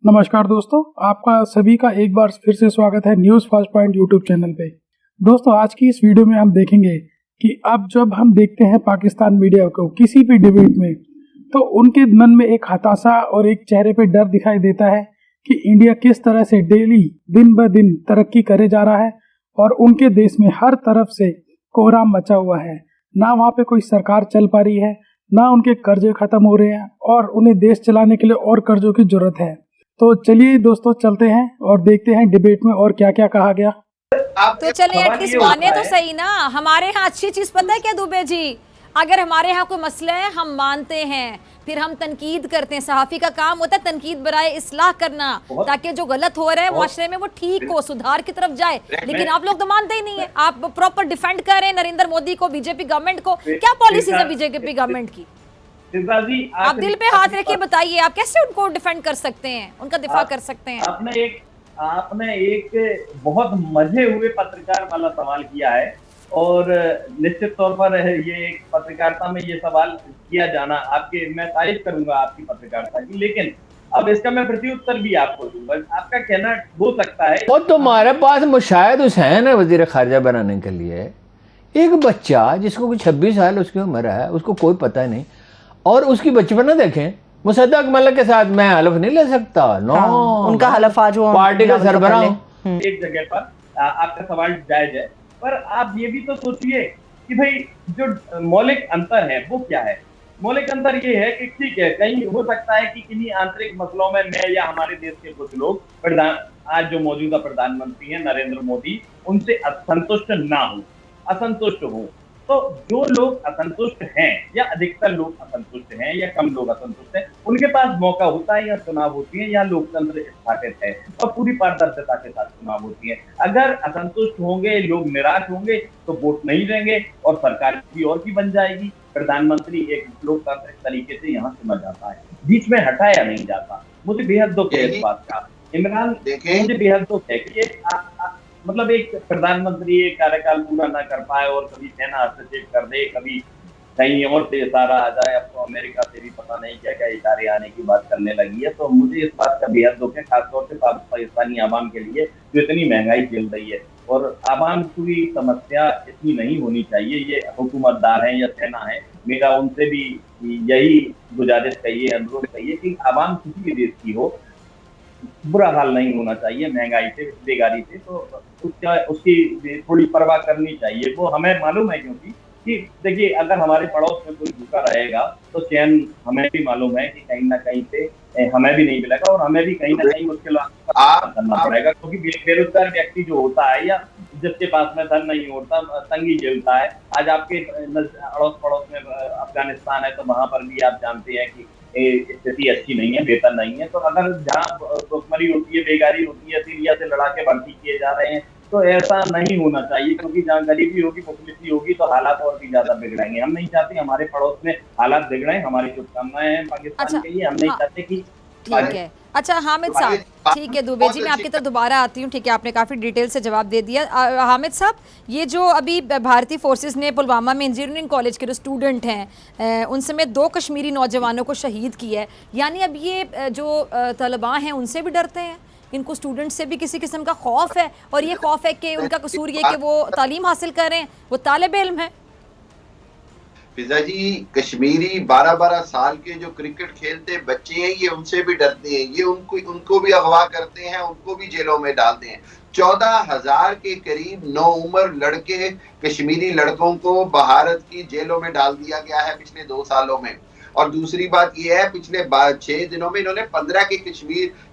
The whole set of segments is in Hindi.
नमस्कार दोस्तों, आपका सभी का एक बार फिर से स्वागत है news first point YouTube channel पे। दोस्तों, आज की इस वीडियो में हम देखेंगे कि अब जब हम देखते हैं पाकिस्तान मीडिया को किसी भी डिबेट में, तो उनके मन में एक हताशा और एक चेहरे पे डर दिखाई देता है कि इंडिया किस तरह से डेली दिन ब दिन तरक्की करे जा रहा है और उनके देश में हर तरफ से कोहराम मचा हुआ है। ना वहाँ पे कोई सरकार चल पा रही है, ना उनके कर्जे खत्म हो रहे हैं और उन्हें देश चलाने के लिए और कर्जों की जरूरत है। तो चलिए दोस्तों, चलते हैं और देखते हैं डिबेट में और क्या क्या कहा गया। तो चलिए एटलीस्ट माने तो सही ना। हमारे यहाँ अच्छी चीज पता है क्या दुबे जी, अगर हमारे यहाँ कोई मसला है हम मानते हैं, फिर हम तनकीद करते हैं। सहाफी का काम होता है तनकीद बराए इस्लाह करना, ताकि जो गलत हो रहा है मुआशरे में वो ठीक हो, सुधार की तरफ जाए। लेकिन आप लोग तो मानते ही नहीं है। आप प्रॉपर डिफेंड कर रहे हैं नरेंद्र मोदी को, बीजेपी गवर्नमेंट को। क्या पॉलिसीज है बीजेपी गवर्नमेंट की? आप दिल पे हाथ रखिए, बताइए आप कैसे उनको डिफेंड कर सकते हैं, उनका दिफा कर सकते हैं? आपने एक बहुत मजे हुए पत्रकार वाला सवाल किया है और निश्चित तौर पर ये एक पत्रकारिता में ये सवाल किया जाना मैं तारीफ करूंगा आपकी पत्रकारिता की, लेकिन अब इसका मैं प्रत्युत्तर भी आपको दूंगा। आपका कहना हो सकता है वो तुम्हारे पास मुशाहिद हुसैन है वजीर खारजा बनाने के लिए। एक बच्चा जिसको कुछ 26 साल उसकी उम्र है, उसको कोई पता नहीं, और उसकी बचपना देखें। मुसद्दक मलिक के साथ मैं हलफ नहीं ले सकता। नो उनका हलफ आज पार्टी का सरबराह। एक जगह पर आपका सवाल जायज है, पर आप ये भी तो सोचिए कि भाई जो मौलिक अंतर है वो क्या है। मौलिक अंतर ये है कि ठीक है, कहीं हो सकता है कि किन्हीं आंतरिक मसलों में मैं या हमारे देश के कुछ लोग आज जो मौजूदा प्रधानमंत्री हैं नरेंद्र मोदी, उनसे असंतुष्ट ना हो, असंतुष्ट हो। तो जो लोग असंतुष्ट हैं या अधिकतर लोग असंतुष्ट हैं या कम लोग असंतुष्ट हैं, उनके पास मौका होता है या चुनाव होती है या लोकतंत्र स्थापित है और पूरी पारदर्शिता के साथ चुनाव होती है। अगर असंतुष्ट होंगे, लोग निराश होंगे तो वोट नहीं देंगे और सरकार भी और की बन जाएगी। प्रधानमंत्री एक लोकतांत्रिक तरीके से यहाँ चुना जाता है, बीच में हटाया नहीं जाता। मुझे बेहद दुख है इस बात का। इमरान, मुझे बेहद दुख है कि मतलब एक प्रधानमंत्री एक कार्यकाल पूरा ना कर पाए और कभी सेना हस्तक्षेप कर दे, कभी कहीं और से इशारा आ जाए। अब तो अमेरिका से भी पता नहीं क्या क्या इशारे आने की बात करने लगी है। तो मुझे इस बात का बेहद दुख है, खासतौर से पाकिस्तानी आवाम के लिए जो इतनी महंगाई झेल रही है। और आवाम की समस्या इतनी नहीं होनी चाहिए। ये हुकूमतदार है या सेना है, मेरा उनसे भी यही गुजारिश कहिए, अनुरोध कहिए कि आवाम किसी भी देश की हो, बुरा हाल नहीं होना चाहिए महंगाई से, बेगारी से। तो उसकी थोड़ी परवाह करनी चाहिए। वो हमें मालूम है, क्योंकि कि देखिए, अगर हमारे पड़ोस में कोई भूखा रहेगा तो चैन हमें भी मालूम है कि कहीं ना कहीं से हमें भी नहीं मिलेगा और हमें भी कहीं ना कहीं मुश्किल करना पड़ेगा। क्योंकि बेरोजगार व्यक्ति जो होता है या जिसके पास में धन नहीं होता, तंगी झेलता है। आज आपके अड़ोस पड़ोस में अफगानिस्तान है, तो वहां पर भी आप जानते हैं कि स्थिति अच्छी नहीं है, बेहतर नहीं है। तो अगर जहाँ भुखमरी होती है, बेगारी होती है, सीरिया से लड़ा के भर्ती किए जा रहे हैं, तो ऐसा नहीं होना चाहिए। क्योंकि जहाँ गरीबी होगी, मुफलिसी होगी, तो हालात और भी ज्यादा बिगड़ेंगे। हम नहीं चाहते हमारे पड़ोस में हालात बिगड़े। हमारी शुभकामनाएं हैं पाकिस्तान के लिए। हम नहीं चाहते कि ठीक है। अच्छा हामिद साहब, ठीक है दुबे जी, मैं आपकी तरफ दोबारा आती हूँ। ठीक है, आपने काफ़ी डिटेल से जवाब दे दिया। हामिद साहब, ये जो अभी भारतीय फोर्सेस ने पुलवामा में इंजीनियरिंग कॉलेज के जो स्टूडेंट हैं उन समेत 2 कश्मीरी नौजवानों को शहीद किया है, यानी अब ये जो तलबा हैं उनसे भी डरते हैं, इनको स्टूडेंट से भी किसी किस्म का खौफ है, और ये खौफ है कि उनका कसूर ये कि वो तालीम हासिल करें, वो तालिब इल्म है। फिजा जी, कश्मीरी 12-12 साल के जो क्रिकेट खेलते बच्चे हैं, ये उनसे भी डरते हैं। ये उनको भी अगवा करते हैं, उनको भी जेलों में डालते हैं। 14,000 के करीब नौउम्र लड़के, कश्मीरी लड़कों को भारत की जेलों में डाल दिया गया है पिछले 2 सालों में। और दूसरी बात यह है, पिछले 6 दिनों में इन्होंने 15 के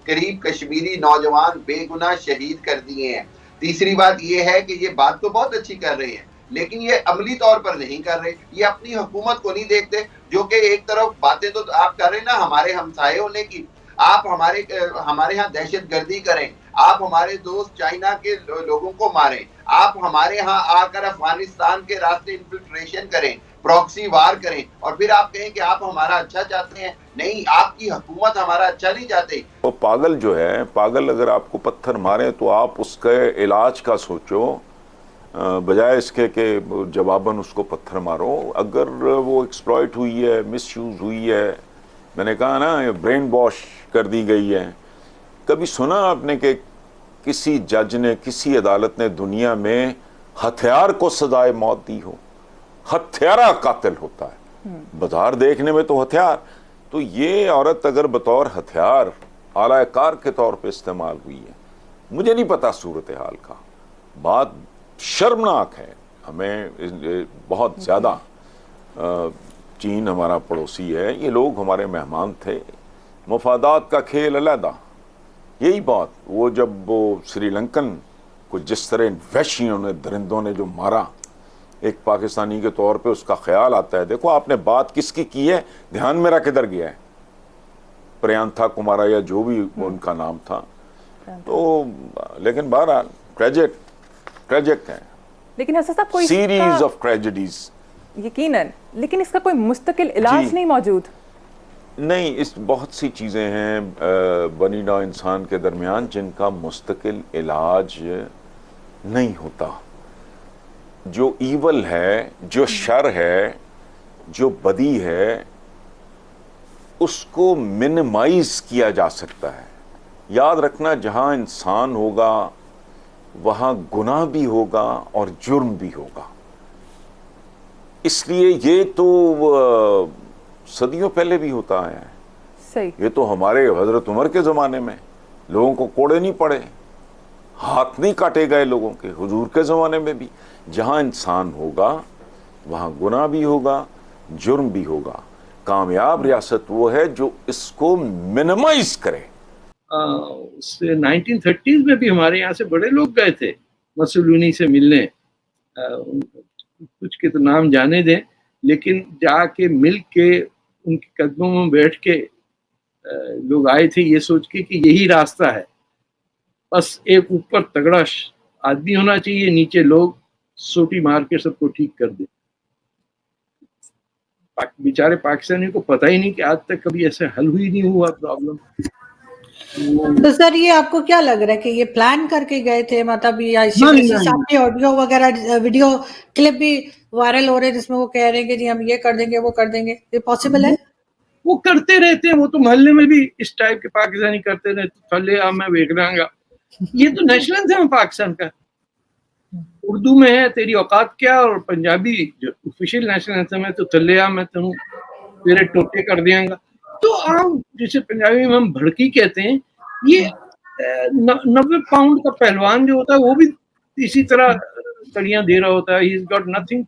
करीब कश्मीरी नौजवान बेगुनाह शहीद कर दिए हैं। तीसरी बात यह है कि ये बात तो बहुत अच्छी कर रहे हैं, लेकिन ये अमली तौर पर नहीं कर रहे। ये अपनी हुकूमत को नहीं देखते, जो कि एक तरफ बातें तो आप कर रहे हैं ना हमारे हमसाये होने की। आप हमारे यहाँ दहशत गर्दी करें, आप हमारे दोस्त चाइना के लोगों को मारें, आप हमारे यहाँ आकर अफगानिस्तान के रास्ते इन्फिल्ट्रेशन करें, प्रॉक्सी वार करें, और फिर आप कहें कि आप हमारा अच्छा चाहते हैं। नहीं, आपकी हुकूमत हमारा अच्छा नहीं चाहते। वो पागल जो है, पागल अगर आपको पत्थर मारे तो आप उसके इलाज का सोचो, बजाय इसके कि जवाबन उसको पत्थर मारो। अगर वो एक्सप्लॉइट हुई है, मिसयूज हुई है, मैंने कहा ना ब्रेन वॉश कर दी गई है, कभी सुना आपने कि किसी जज ने, किसी अदालत ने दुनिया में हथियार को सजाए मौत दी हो? हत्यारा कातिल होता है, बाजार देखने में तो हथियार। तो ये औरत अगर बतौर हथियार आला कार के तौर पे इस्तेमाल हुई है, मुझे नहीं पता सूरत हाल का। बात शर्मनाक है। हमें बहुत ज़्यादा, चीन हमारा पड़ोसी है, ये लोग हमारे मेहमान थे, मफादात का खेल अलहदा। यही बात, वो जब वो श्रीलंकन को जिस तरह वहशियों ने, दरिंदों ने जो मारा, एक पाकिस्तानी के तौर पे उसका ख्याल आता है। देखो आपने बात किसकी की है, ध्यान मेरा किधर गया है, प्रियंथा कुमारा या जो भी उनका नाम था। तो लेकिन बहरहाल ट्रेजिक है, लेकिन ऐसा साहब कोई सीरीज ऑफ ट्रेजेडीज यकीनन, लेकिन इसका कोई मुस्तकिल इलाज नहीं मौजूद? नहीं, इस बहुत सी चीज़ें हैं बनी नौ इंसान के दरमियान जिनका मुस्तकिल इलाज नहीं होता। जो ईवल है, जो शर है, जो बदी है, उसको मिनिमाइज किया जा सकता है। याद रखना, जहाँ इंसान होगा वहाँ गुनाह भी होगा और जुर्म भी होगा। इसलिए ये तो सदियों पहले भी होता आया है। सही। ये तो हमारे हजरत उमर के ज़माने में लोगों को कोड़े नहीं पड़े, हाथ नहीं काटे गए लोगों के। हुजूर के ज़माने में भी जहाँ इंसान होगा वहाँ गुनाह भी होगा, जुर्म भी होगा। कामयाब रियासत वो है जो इसको मिनिमाइज करे। 1930s में भी हमारे यहाँ से बड़े लोग गए थे मसलूनी से मिलने, कुछ के तो नाम जाने दें, लेकिन जाके मिल के उनके कदमों में बैठ के लोग आए थे ये सोच के कि यही रास्ता है। बस एक ऊपर तगड़ा आदमी होना चाहिए, नीचे लोग सोटी मार के सबको ठीक कर दे। बेचारे पाकिस्तानियों को पता ही नहीं कि आज तक कभी ऐसे हल हुई नहीं हुआ प्रॉब्लम। तो सर ये आपको क्या लग रहा है कि ये प्लान करके गए थे, मतलब ये ऑडियो वगैरह वीडियो क्लिप भी वायरल हो रहे हैं जिसमें वो कह रहे हैं कि जी हम ये कर देंगे वो कर देंगे, ये पॉसिबल है? वो करते रहते हैं, वो तो मोहल्ले में भी इस टाइप के पाकिस्तानी करते रहते, थले आ मैं वेख रहा। ये तो नेशनल एंथम पाकिस्तान का, उर्दू में है तेरी औकात क्या, और पंजाबी जो ऑफिशियल नेशनल एंथम है तो थले आ मैं तेनू तेरे टोटे कर देंगा। तो आम जिसे पंजाबी में हम भड़की कहते हैं, ये 90 पाउंड का पहलवान जो होता है वो भी इसी तरह तड़ियां दे रहा होता है। He is got nothing